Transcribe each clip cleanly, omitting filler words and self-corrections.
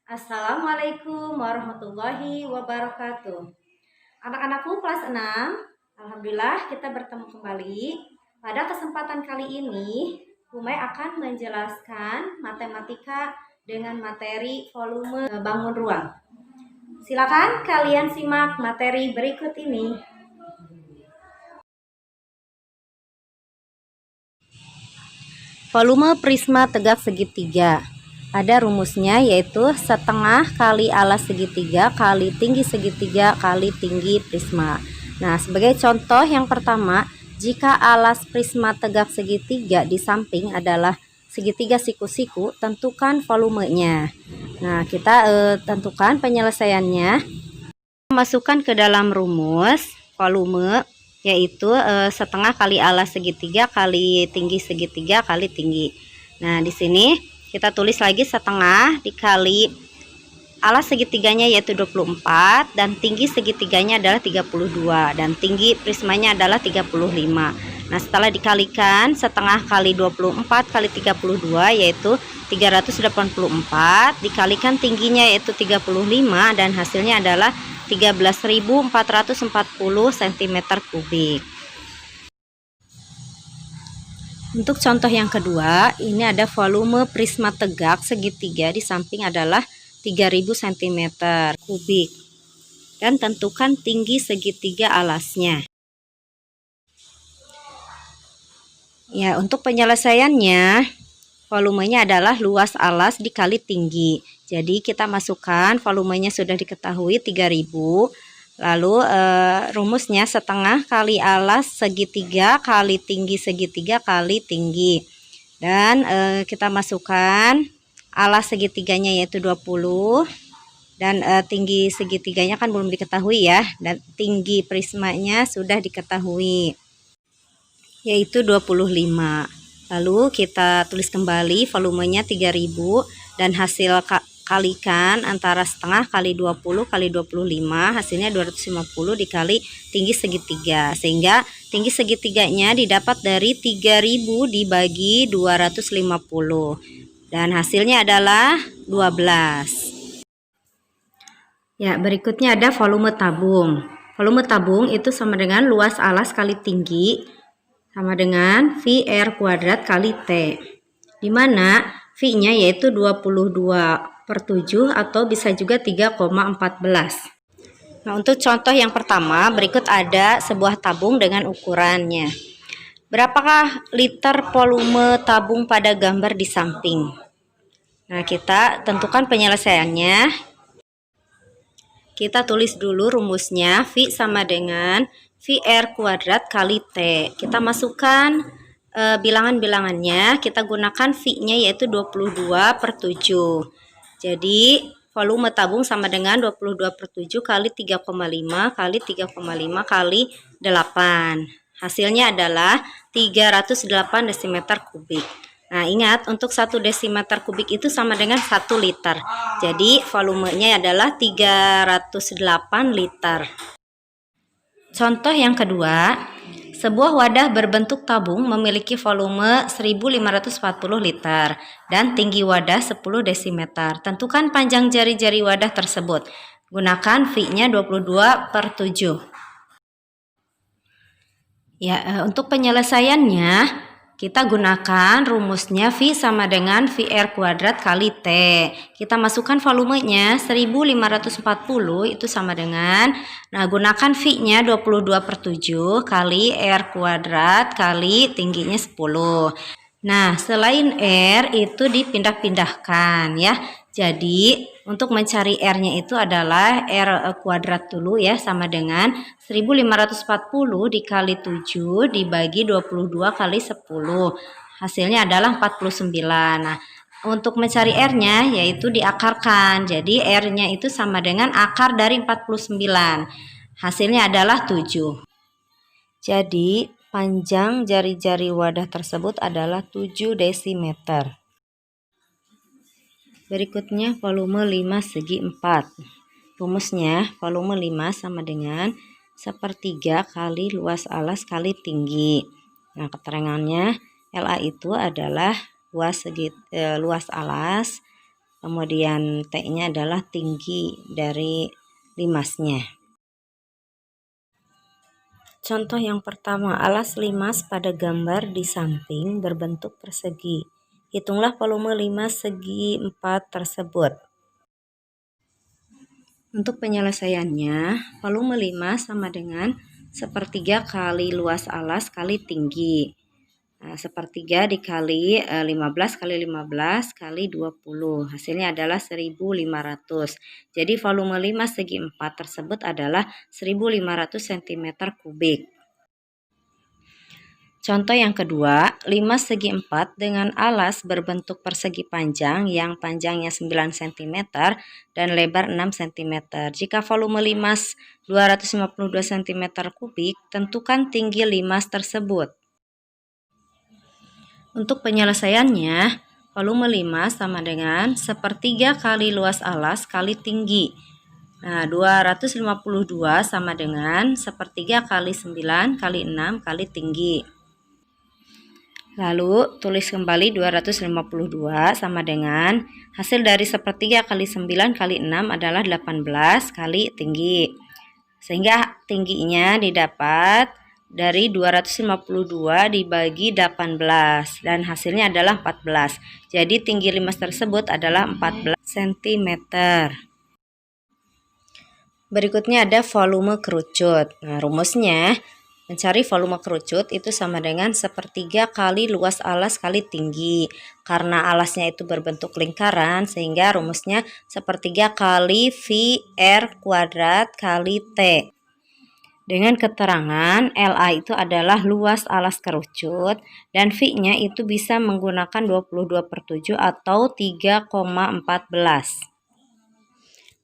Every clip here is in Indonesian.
Assalamualaikum warahmatullahi wabarakatuh. Anak-anakku kelas 6, alhamdulillah kita bertemu kembali. Pada kesempatan kali ini, Umay akan menjelaskan matematika dengan materi volume bangun ruang. Silakan kalian simak materi berikut ini. Volume prisma tegak segitiga. Ada rumusnya, yaitu setengah kali alas segitiga kali tinggi segitiga kali tinggi prisma. Nah, sebagai contoh yang pertama, jika alas prisma tegak segitiga di samping adalah segitiga siku-siku, tentukan volumenya. Nah, kita tentukan penyelesaiannya. Masukkan ke dalam rumus volume, yaitu setengah kali alas segitiga kali tinggi segitiga kali tinggi. Nah, di sini kita tulis lagi setengah dikali alas segitiganya yaitu 24 dan tinggi segitiganya adalah 32 dan tinggi prismanya adalah 35. Nah, setelah dikalikan setengah kali 24 kali 32 yaitu 384 dikalikan tingginya yaitu 35 dan hasilnya adalah 13.440 cm3. Untuk contoh yang kedua, ini ada volume prisma tegak segitiga di samping adalah 3000 cm3 dan tentukan tinggi segitiga alasnya. Ya, untuk penyelesaiannya, volumenya adalah luas alas dikali tinggi. Jadi kita masukkan volumenya sudah diketahui 3000. Lalu rumusnya setengah kali alas segitiga kali tinggi segitiga kali tinggi. Dan kita masukkan alas segitiganya yaitu 20 dan tinggi segitiganya kan belum diketahui ya, dan tinggi prismanya sudah diketahui yaitu 25. Lalu kita tulis kembali volumenya 3000 dan hasil kalikan antara setengah kali 20 kali 25 hasilnya 250 dikali tinggi segitiga, sehingga tinggi segitiganya didapat dari 3000 dibagi 250 dan hasilnya adalah 12. Ya, berikutnya ada volume tabung. Volume tabung itu sama dengan luas alas kali tinggi sama dengan VR kuadrat kali T, dimana V-nya yaitu 22/7 atau bisa juga 3,14. Nah, untuk contoh yang pertama, berikut ada sebuah tabung dengan ukurannya. Berapakah liter volume tabung pada gambar di samping? Nah, kita tentukan penyelesaiannya. Kita tulis dulu rumusnya, V sama dengan VR kuadrat kali T. Kita masukkan bilangan-bilangannya, kita gunakan V-nya yaitu 22/7. Jadi volume tabung sama dengan 22/7 kali 3,5 kali 3,5 kali 8. Hasilnya adalah 308 desimeter kubik. Nah, ingat untuk 1 desimeter kubik itu sama dengan 1 liter. Jadi volumenya adalah 308 liter. Contoh yang kedua, sebuah wadah berbentuk tabung memiliki volume 1540 liter dan tinggi wadah 10 desimeter. Tentukan panjang jari-jari wadah tersebut. Gunakan V-nya 22/7. Ya, untuk penyelesaiannya kita gunakan rumusnya V sama dengan VR kuadrat kali T. Kita masukkan volumenya 1540 itu sama dengan, nah gunakan V-nya 22/7 kali R kuadrat kali tingginya 10. Nah, selain R itu dipindah-pindahkan ya. Jadi untuk mencari R-nya itu adalah R kuadrat dulu ya, sama dengan 1540 dikali 7 dibagi 22 kali 10. Hasilnya adalah 49. Nah, untuk mencari R-nya yaitu diakarkan. Jadi R-nya itu sama dengan akar dari 49. Hasilnya adalah 7. Jadi panjang jari-jari wadah tersebut adalah 7 desimeter. Berikutnya volume 5 segi 4. Rumusnya volume 5 sama dengan 1/3 kali luas alas kali tinggi. Nah, keterangannya LA itu adalah luas alas kemudian T-nya adalah tinggi dari limasnya. Contoh yang pertama, alas limas pada gambar di samping berbentuk persegi. Hitunglah volume limas segi 4 tersebut. Untuk penyelesaiannya, volume limas sama dengan sepertiga kali luas alas kali tinggi. Nah, sepertiga dikali 15 kali 15 kali 20. Hasilnya adalah 1500. Jadi volume limas segi 4 tersebut adalah 1500 cm kubik. Contoh yang kedua, limas segi 4 dengan alas berbentuk persegi panjang yang panjangnya 9 cm dan lebar 6 cm. Jika volume limas 252 cm kubik, tentukan tinggi limas tersebut. Untuk penyelesaiannya, volume limas sama dengan sepertiga kali luas alas kali tinggi. Nah, 252 sama dengan sepertiga kali 9 kali 6 kali tinggi. Lalu tulis kembali 252 sama dengan hasil dari sepertiga kali 9 kali 6 adalah 18 kali tinggi. Sehingga tingginya didapat dari 252 dibagi 18 dan hasilnya adalah 14. Jadi tinggi limas tersebut adalah 14 cm. Berikutnya ada volume kerucut. Nah, rumusnya mencari volume kerucut itu sama dengan sepertiga kali luas alas kali tinggi. Karena alasnya itu berbentuk lingkaran, sehingga rumusnya sepertiga kali VR kuadrat kali T. Dengan keterangan LA itu adalah luas alas kerucut dan V-nya itu bisa menggunakan 22/7 atau 3,14.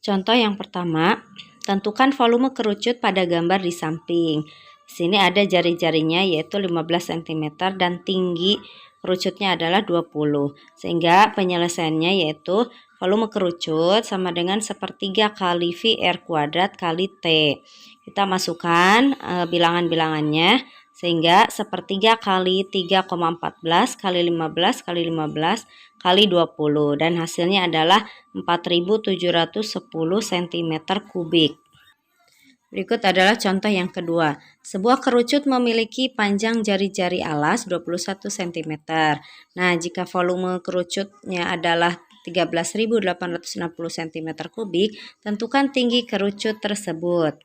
Contoh yang pertama, tentukan volume kerucut pada gambar di samping. Di sini ada jari-jarinya yaitu 15 cm dan tinggi kerucutnya adalah 20. Sehingga penyelesaiannya yaitu volume kerucut sama dengan sepertiga kali VR kuadrat kali T. Kita masukkan bilangan-bilangannya sehingga sepertiga kali 3,14 kali 15 kali 15 kali 20 dan hasilnya adalah 4710 cm kubik. Berikut adalah contoh yang kedua. Sebuah kerucut memiliki panjang jari-jari alas 21 cm. Nah, jika volume kerucutnya adalah 13.860 cm kubik, tentukan tinggi kerucut tersebut.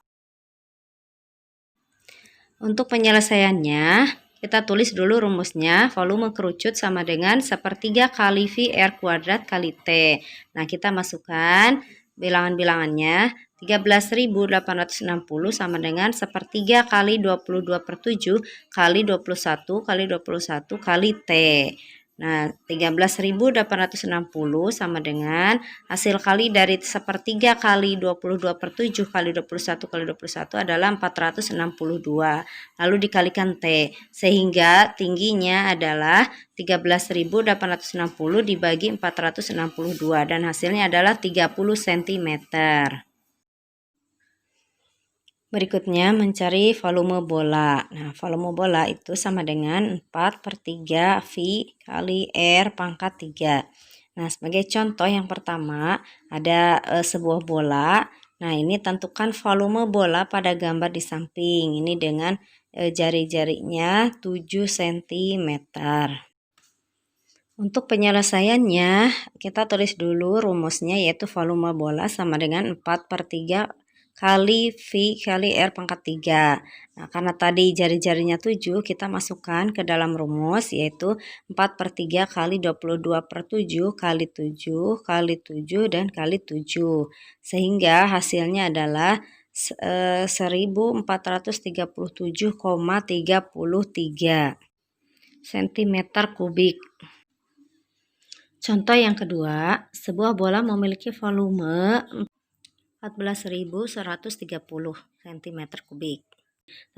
Untuk penyelesaiannya, kita tulis dulu rumusnya. Volume kerucut sama dengan sepertiga kali VR kuadrat kali T. Nah, kita masukkan bilangan-bilangannya. 13.860 sama dengan sepertiga kali 22/7 kali 21 kali 21 kali T. Nah, 13.860 sama dengan hasil kali dari sepertiga kali 22/7 kali 21 kali 21 adalah 462. Lalu dikalikan T, sehingga tingginya adalah 13.860 dibagi 462 dan hasilnya adalah 30 cm. Berikutnya mencari volume bola. Nah, volume bola itu sama dengan 4/3 V kali R pangkat 3. Nah, sebagai contoh yang pertama ada sebuah bola. Nah, ini tentukan volume bola pada gambar di samping. Ini dengan jari-jarinya 7 cm. Untuk penyelesaiannya, kita tulis dulu rumusnya yaitu volume bola sama dengan 4/3 kali V kali R pangkat 3. Nah, karena tadi jari-jarinya 7, kita masukkan ke dalam rumus yaitu 4/3 kali 22/7 kali 7 kali 7 dan kali 7. Sehingga hasilnya adalah 1437,33 cm kubik. Contoh yang kedua, sebuah bola memiliki volume 14.130 cm kubik.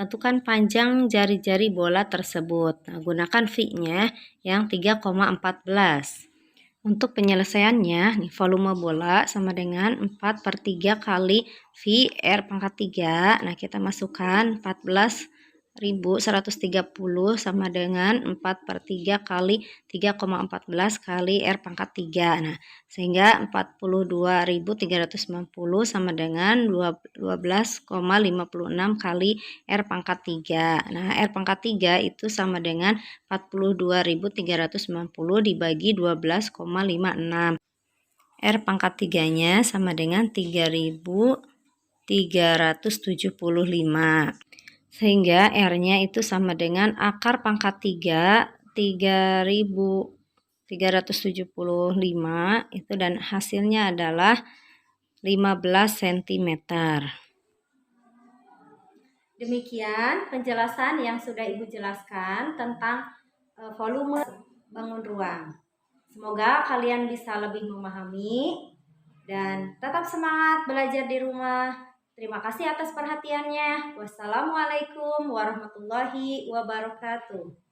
Tentukan panjang jari-jari bola tersebut. Nah, gunakan V-nya yang 3,14. Untuk penyelesaiannya, nih, volume bola sama dengan 4/3 kali V R pangkat 3. Nah, kita masukkan 14.130 sama dengan 4/3 kali 3,14 kali R pangkat 3. Nah, sehingga 42.390 sama dengan 12,56 kali R pangkat 3. Nah, R pangkat 3 itu sama dengan 42.390 dibagi 12,56. R pangkat 3-nya sama dengan 3.375. Sehingga R-nya itu sama dengan akar pangkat 3, 3.375 itu, dan hasilnya adalah 15 cm. Demikian penjelasan yang sudah Ibu jelaskan tentang volume bangun ruang. Semoga kalian bisa lebih memahami dan tetap semangat belajar di rumah. Terima kasih atas perhatiannya. Wassalamualaikum warahmatullahi wabarakatuh.